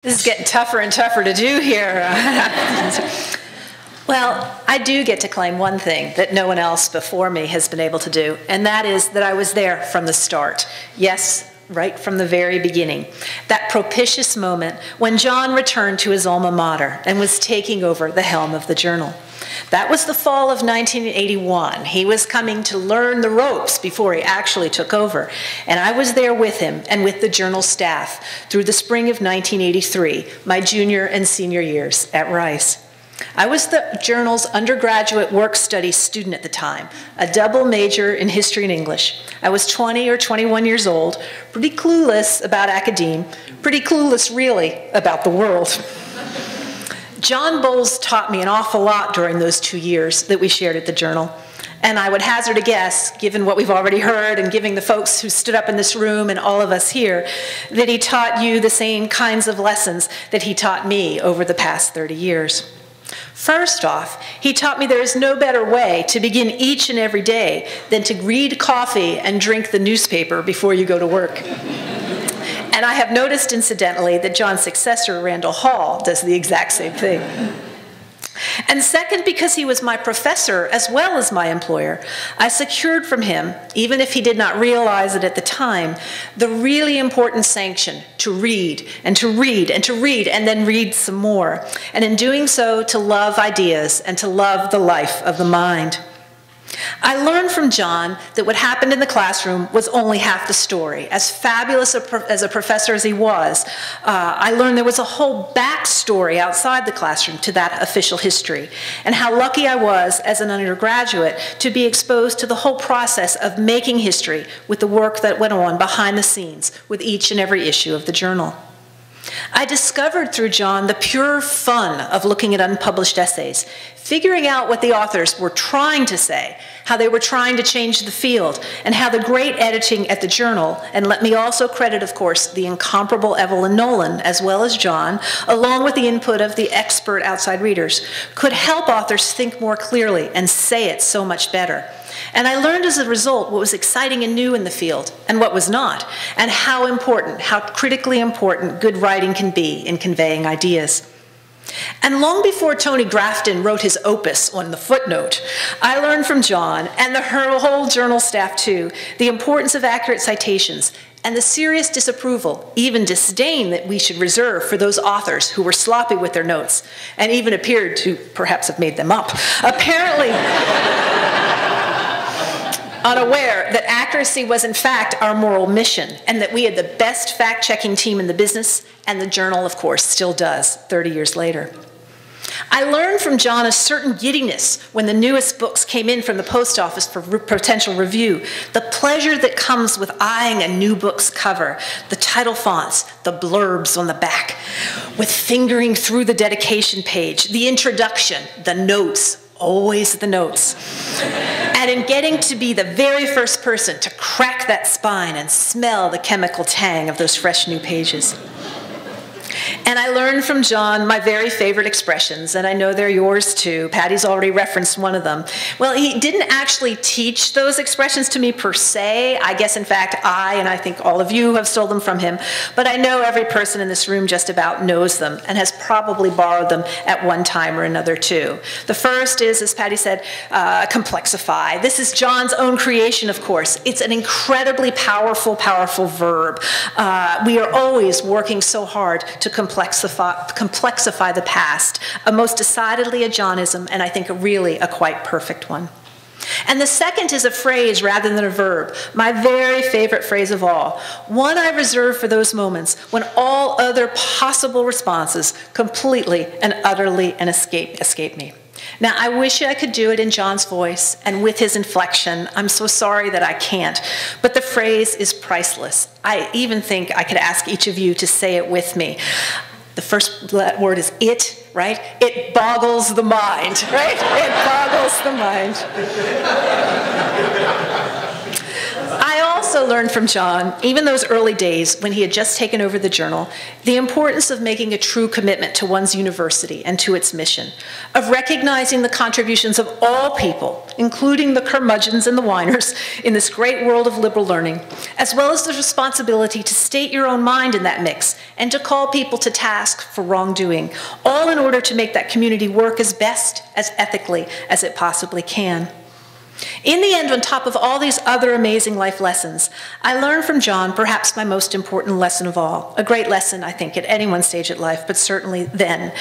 This is getting tougher and tougher to do here. Well, I do get to claim one thing that no one else before me has been able to do, and that is that I was there from the start. Yes, right from the very beginning. That propitious moment when John returned to his alma mater and was taking over the helm of the journal. That was the fall of 1981. He was coming to learn the ropes before he actually took over. And I was there with him and with the journal staff through the spring of 1983, my junior and senior years at Rice. I was the journal's undergraduate work-study student at the time, a double major in history and English. I was 20 or 21 years old, pretty clueless about academe, pretty clueless really about the world. John Boles taught me an awful lot during those 2 years that we shared at the Journal. And I would hazard a guess, given what we've already heard and giving the folks who stood up in this room and all of us here, that he taught you the same kinds of lessons that he taught me over the past 30 years. First off, he taught me there is no better way to begin each and every day than to read coffee and drink the newspaper before you go to work. And I have noticed, incidentally, that John's successor, Randall Hall, does the exact same thing. And second, because he was my professor as well as my employer, I secured from him, even if he did not realize it at the time, the really important sanction to read and to read and to read and then read some more. And in doing so, to love ideas and to love the life of the mind. I learned from John that what happened in the classroom was only half the story. As fabulous as a professor as he was, I learned there was a whole backstory outside the classroom to that official history, and how lucky I was as an undergraduate to be exposed to the whole process of making history with the work that went on behind the scenes with each and every issue of the journal. I discovered through John the pure fun of looking at unpublished essays, figuring out what the authors were trying to say, how they were trying to change the field, and how the great editing at the Journal, and let me also credit, of course, the incomparable Evelyn Nolan, as well as John, along with the input of the expert outside readers, could help authors think more clearly and say it so much better. And I learned as a result what was exciting and new in the field and what was not, and how important, how critically important good writing can be in conveying ideas. And long before Tony Grafton wrote his opus on the footnote, I learned from John, and the whole journal staff too, the importance of accurate citations and the serious disapproval, even disdain, that we should reserve for those authors who were sloppy with their notes and even appeared to perhaps have made them up. Apparently, unaware that accuracy was in fact our moral mission and that we had the best fact-checking team in the business, and the Journal, of course, still does 30 years later. I learned from John a certain giddiness when the newest books came in from the post office for potential review, the pleasure that comes with eyeing a new book's cover, the title fonts, the blurbs on the back, with fingering through the dedication page, the introduction, the notes, always the notes. And in getting to be the very first person to crack that spine and smell the chemical tang of those fresh new pages. And I learned from John my very favorite expressions, and I know they're yours too. Patty's already referenced one of them. Well, he didn't actually teach those expressions to me per se. I guess, in fact, and I think all of you have stolen them from him. But I know every person in this room just about knows them and has probably borrowed them at one time or another too. The first is, as Patty said, complexify. This is John's own creation, of course. It's an incredibly powerful, powerful verb. We are always working so hard to complexify the past, a most decidedly a Johnism, and I think really a quite perfect one. And the second is a phrase rather than a verb, my very favorite phrase of all, one I reserve for those moments when all other possible responses completely and utterly escape me. Now, I wish I could do it in John's voice and with his inflection. I'm so sorry that I can't. But the phrase is priceless. I even think I could ask each of you to say it with me. The first word is it, right? It boggles the mind, right? It boggles the mind. I also also learned from John, even those early days when he had just taken over the journal, the importance of making a true commitment to one's university and to its mission, of recognizing the contributions of all people, including the curmudgeons and the whiners, in this great world of liberal learning, as well as the responsibility to state your own mind in that mix and to call people to task for wrongdoing, all in order to make that community work as best, as ethically as it possibly can. In the end, on top of all these other amazing life lessons, I learned from John perhaps my most important lesson of all, a great lesson, I think, at anyone's stage of life, but certainly then,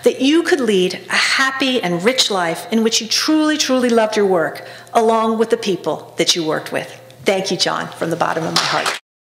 that you could lead a happy and rich life in which you truly, truly loved your work, along with the people that you worked with. Thank you, John, from the bottom of my heart.